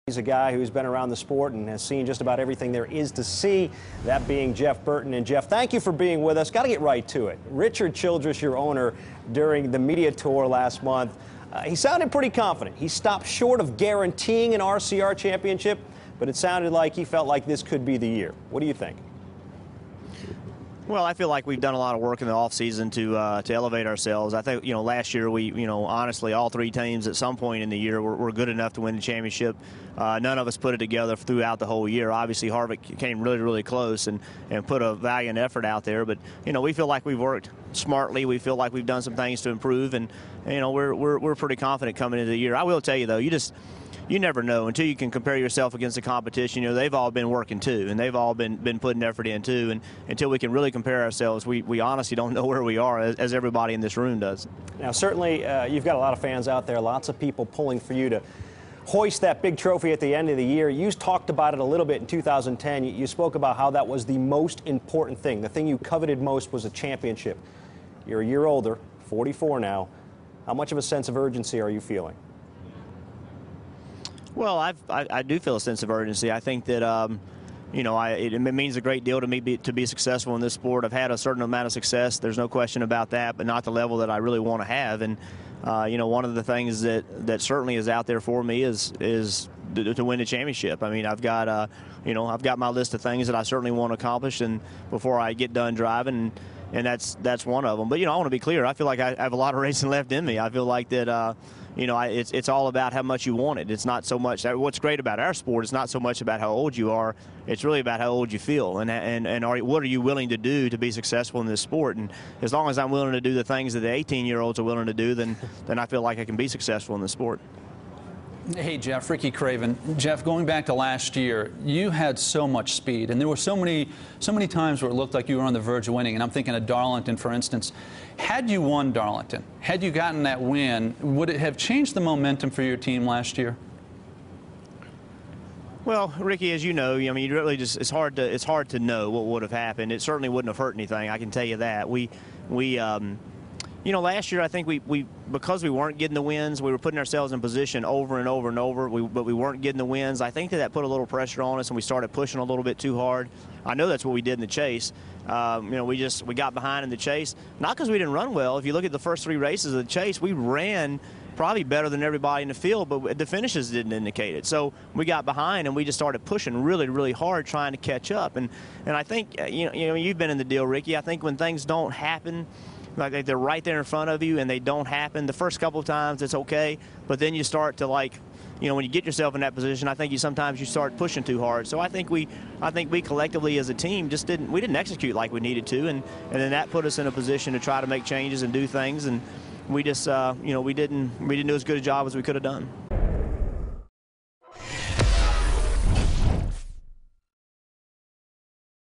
He's a guy who's been around the sport and has seen just about everything there is to see, that being Jeff Burton. And Jeff, thank you for being with us. Got to get right to it. Richard Childress, your owner, during the media tour last month, he sounded pretty confident. He stopped short of guaranteeing an RCR championship, but it sounded like he felt like this could be the year. What do you think? Well, I feel like we've done a lot of work in the offseason to elevate ourselves. I think, last year we, honestly, all three teams at some point in the year were good enough to win the championship. None of us put it together throughout the whole year. Obviously, Harvick came really, really close and put a valiant effort out there. But, we feel like we've worked smartly. We feel like we've done some things to improve. And, we're pretty confident coming into the year. I will tell you, though, you never know until you can compare yourself against the competition. They've all been working too, and they've all been putting effort in too. And until we can really compare ourselves, we honestly don't know where we are, as everybody in this room does. Now, certainly, you've got a lot of fans out there, lots of people pulling for you to hoist that big trophy at the end of the year. You talked about it a little bit in 2010. You spoke about how that was the most important thing. The thing you coveted most was a championship. You're a year older, 44 now. How much of a sense of urgency are you feeling? Well, I do feel a sense of urgency. I think that, it means a great deal to me to be successful in this sport. I've had a certain amount of success. There's no question about that, but not the level that I really want to have. And, one of the things that certainly is out there for me is to win the championship. I mean, I've got my list of things that I certainly want to accomplish and before I get done driving. And that's one of them. But, I want to be clear. I feel like I have a lot of racing left in me. I feel like that, it's all about how much you want it. It's not so much. What's great about our sport is not so much about how old you are. It's really about how old you feel and what are you willing to do to be successful in this sport. And as long as I'm willing to do the things that the 18-year-olds are willing to do, then I feel like I can be successful in this sport. Hey, Jeff, Ricky Craven. Jeff, going back to last year, you had so much speed, and there were so many times where it looked like you were on the verge of winning, and I'm thinking of Darlington, for instance. Had you won Darlington, had you gotten that win, would it have changed the momentum for your team last year? Well, Ricky, as you know, you really it's hard to know what would have happened. It certainly wouldn't have hurt anything, I can tell you that. Last year I think because we weren't getting the wins, we were putting ourselves in position over and over and over, but we weren't getting the wins. I think that put a little pressure on us and we started pushing a little bit too hard. I know that's what we did in the chase. We got behind in the chase, not because we didn't run well. If you look at the first three races of the chase, we ran probably better than everybody in the field, but the finishes didn't indicate it. So we got behind and we just started pushing really, really hard trying to catch up. And I think, you've been in the deal, Ricky. I think when things don't happen, like they're right there in front of you and they don't happen, the first couple of times it's okay, but then you start to when you get yourself in that position, I think sometimes you start pushing too hard. So I think we collectively as a team just didn't execute like we needed to, and then that put us in a position to try to make changes and do things, and we just we didn't do as good a job as we could have done.